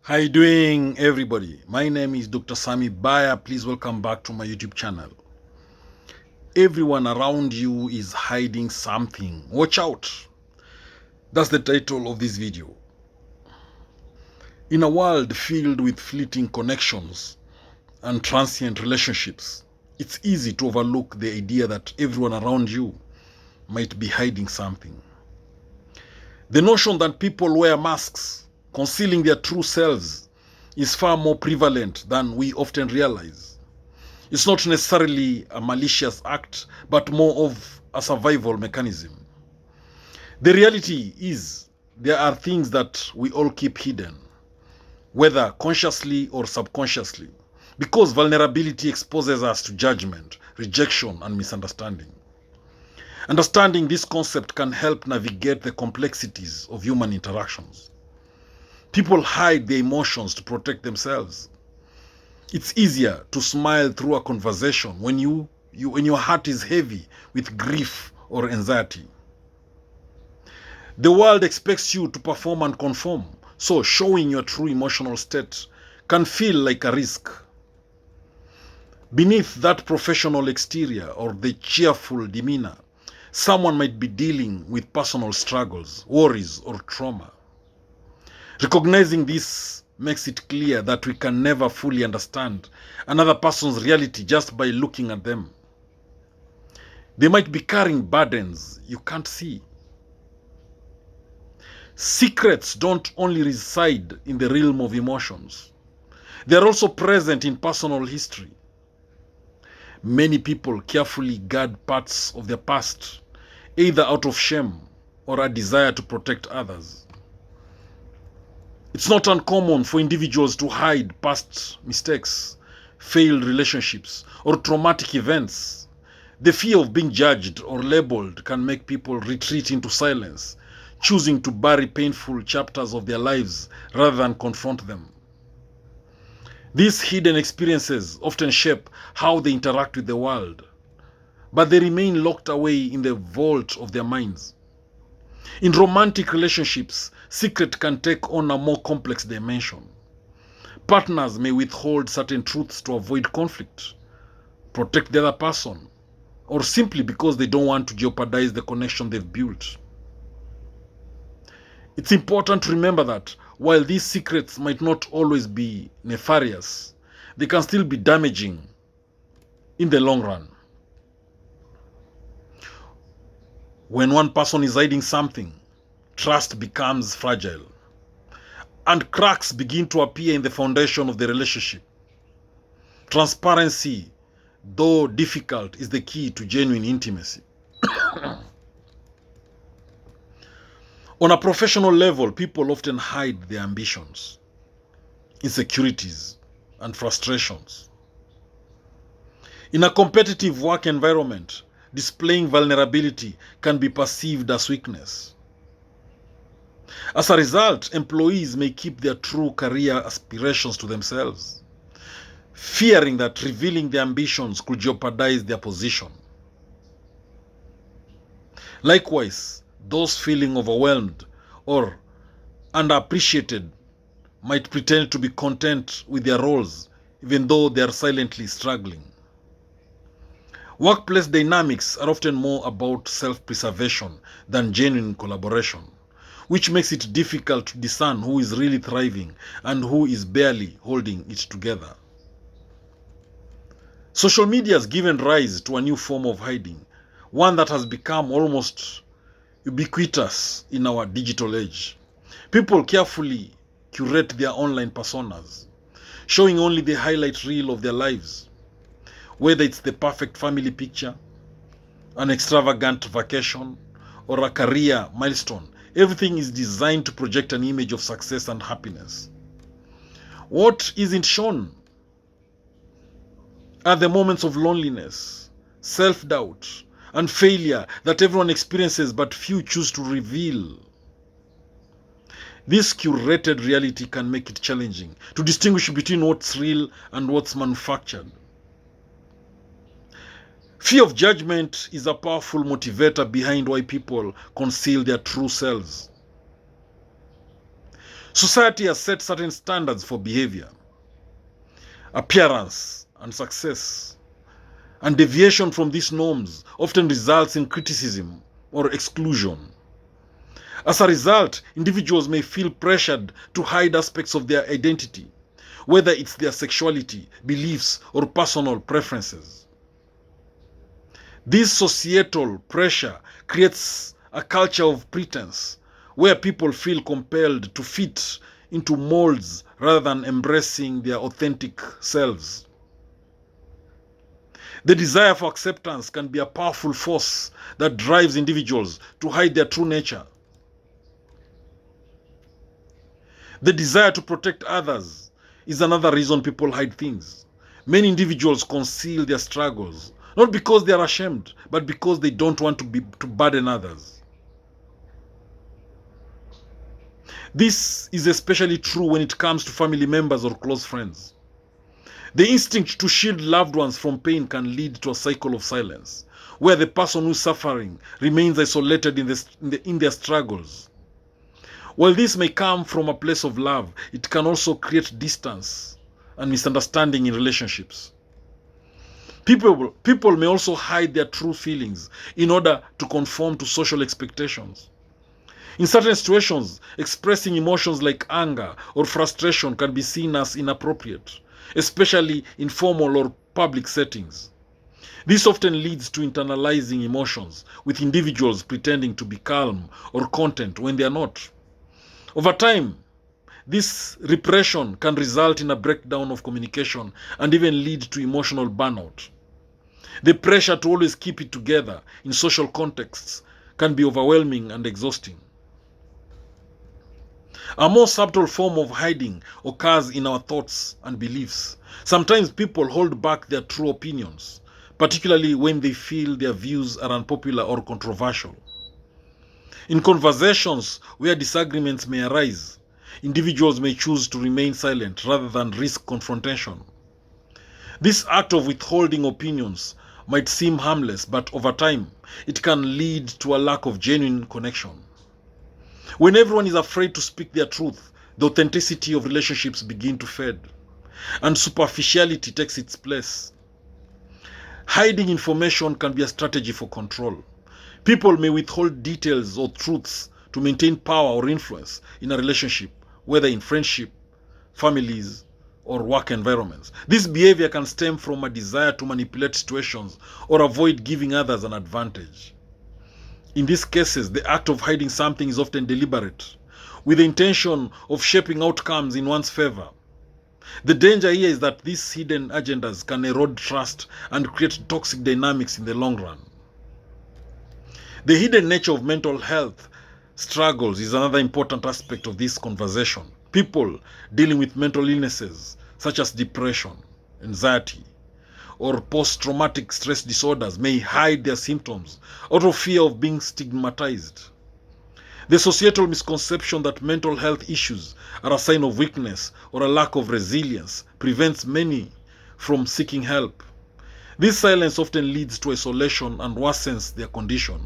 How you doing, everybody? My name is Dr. Sami Baya. Please welcome back to my YouTube channel. Everyone around you is hiding something. Watch out. That's the title of this video. In a world filled with fleeting connections and transient relationships, it's easy to overlook the idea that everyone around you might be hiding something. The notion that people wear masks, concealing their true selves, is far more prevalent than we often realize. It's not necessarily a malicious act, but more of a survival mechanism. The reality is, there are things that we all keep hidden, whether consciously or subconsciously, because vulnerability exposes us to judgment, rejection, and misunderstanding. Understanding this concept can help navigate the complexities of human interactions. People hide their emotions to protect themselves. It's easier to smile through a conversation when your heart is heavy with grief or anxiety. The world expects you to perform and conform, so showing your true emotional state can feel like a risk. Beneath that professional exterior or the cheerful demeanor, someone might be dealing with personal struggles, worries, or trauma. Recognizing this makes it clear that we can never fully understand another person's reality just by looking at them. They might be carrying burdens you can't see. Secrets don't only reside in the realm of emotions. They are also present in personal history. Many people carefully guard parts of their past, either out of shame or a desire to protect others. It's not uncommon for individuals to hide past mistakes, failed relationships, or traumatic events. The fear of being judged or labeled can make people retreat into silence, choosing to bury painful chapters of their lives rather than confront them. These hidden experiences often shape how they interact with the world, but they remain locked away in the vault of their minds. In romantic relationships, secret can take on a more complex dimension. Partners may withhold certain truths to avoid conflict, protect the other person, or simply because they don't want to jeopardize the connection they've built. It's important to remember that while these secrets might not always be nefarious, they can still be damaging in the long run. When one person is hiding something, trust becomes fragile, and cracks begin to appear in the foundation of the relationship. Transparency, though difficult, is the key to genuine intimacy. On a professional level, people often hide their ambitions, insecurities, and frustrations. In a competitive work environment, displaying vulnerability can be perceived as weakness. As a result, employees may keep their true career aspirations to themselves, fearing that revealing their ambitions could jeopardize their position. Likewise, those feeling overwhelmed or underappreciated might pretend to be content with their roles, even though they are silently struggling. Workplace dynamics are often more about self-preservation than genuine collaboration, which makes it difficult to discern who is really thriving and who is barely holding it together. Social media has given rise to a new form of hiding, one that has become almost ubiquitous in our digital age. People carefully curate their online personas, showing only the highlight reel of their lives. Whether it's the perfect family picture, an extravagant vacation, or a career milestone, everything is designed to project an image of success and happiness. What isn't shown are the moments of loneliness, self-doubt, and failure that everyone experiences but few choose to reveal. This curated reality can make it challenging to distinguish between what's real and what's manufactured. Fear of judgment is a powerful motivator behind why people conceal their true selves. Society has set certain standards for behavior, appearance, and success. And deviation from these norms often results in criticism or exclusion. As a result, individuals may feel pressured to hide aspects of their identity, whether it's their sexuality, beliefs, or personal preferences. This societal pressure creates a culture of pretense, where people feel compelled to fit into molds rather than embracing their authentic selves. The desire for acceptance can be a powerful force that drives individuals to hide their true nature. The desire to protect others is another reason people hide things. Many individuals conceal their struggles, not because they are ashamed, but because they don't want to burden others. This is especially true when it comes to family members or close friends. The instinct to shield loved ones from pain can lead to a cycle of silence, where the person who is suffering remains isolated in their struggles. While this may come from a place of love, it can also create distance and misunderstanding in relationships. People may also hide their true feelings in order to conform to social expectations. In certain situations, expressing emotions like anger or frustration can be seen as inappropriate, especially in formal or public settings. This often leads to internalizing emotions, with individuals pretending to be calm or content when they are not. Over time, this repression can result in a breakdown of communication and even lead to emotional burnout. The pressure to always keep it together in social contexts can be overwhelming and exhausting. A more subtle form of hiding occurs in our thoughts and beliefs. Sometimes people hold back their true opinions, particularly when they feel their views are unpopular or controversial. In conversations where disagreements may arise, individuals may choose to remain silent rather than risk confrontation. This act of withholding opinions might seem harmless, but over time, it can lead to a lack of genuine connection. When everyone is afraid to speak their truth, the authenticity of relationships begin to fade, and superficiality takes its place. Hiding information can be a strategy for control. People may withhold details or truths to maintain power or influence in a relationship, whether in friendship, families, or work environments. This behavior can stem from a desire to manipulate situations or avoid giving others an advantage. In these cases, the act of hiding something is often deliberate, with the intention of shaping outcomes in one's favor. The danger here is that these hidden agendas can erode trust and create toxic dynamics in the long run. The hidden nature of mental health struggles is another important aspect of this conversation. People dealing with mental illnesses such as depression, anxiety, or post-traumatic stress disorders may hide their symptoms out of fear of being stigmatized. The societal misconception that mental health issues are a sign of weakness or a lack of resilience prevents many from seeking help. This silence often leads to isolation and worsens their condition.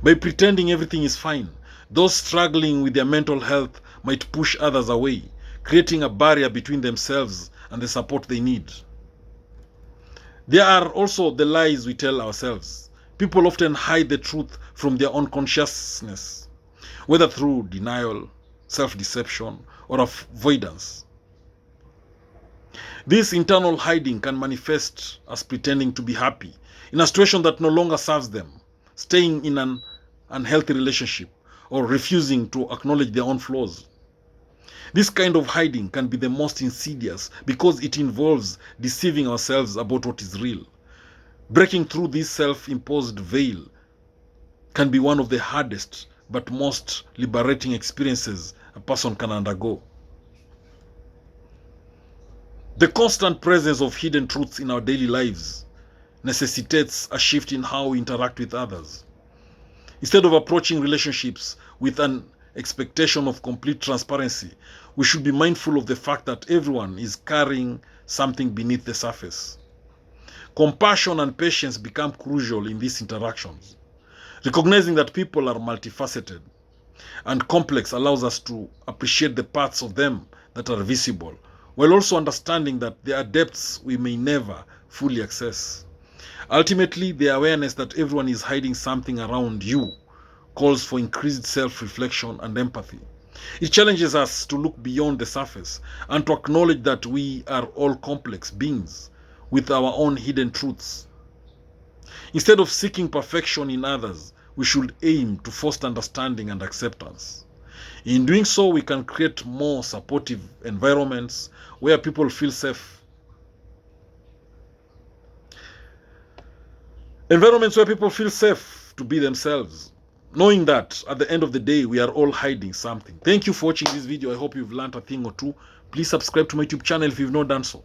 By pretending everything is fine, those struggling with their mental health might push others away, creating a barrier between themselves and the support they need. There are also the lies we tell ourselves. People often hide the truth from their own consciousness, whether through denial, self-deception, or avoidance. This internal hiding can manifest as pretending to be happy in a situation that no longer serves them, staying in an unhealthy relationship, or refusing to acknowledge their own flaws. This kind of hiding can be the most insidious because it involves deceiving ourselves about what is real. Breaking through this self-imposed veil can be one of the hardest but most liberating experiences a person can undergo. The constant presence of hidden truths in our daily lives necessitates a shift in how we interact with others. Instead of approaching relationships with an expectation of complete transparency, we should be mindful of the fact that everyone is carrying something beneath the surface. Compassion and patience become crucial in these interactions. Recognizing that people are multifaceted, and complex allows us to appreciate the parts of them that are visible, while also understanding that there are depths we may never fully access. Ultimately, the awareness that everyone is hiding something around you calls for increased self-reflection and empathy. It challenges us to look beyond the surface and to acknowledge that we are all complex beings with our own hidden truths. Instead of seeking perfection in others, we should aim to foster understanding and acceptance. In doing so, we can create more supportive environments where people feel safe. Environments where people feel safe to be themselves, knowing that at the end of the day, we are all hiding something. Thank you for watching this video. I hope you've learned a thing or two. Please subscribe to my YouTube channel if you've not done so.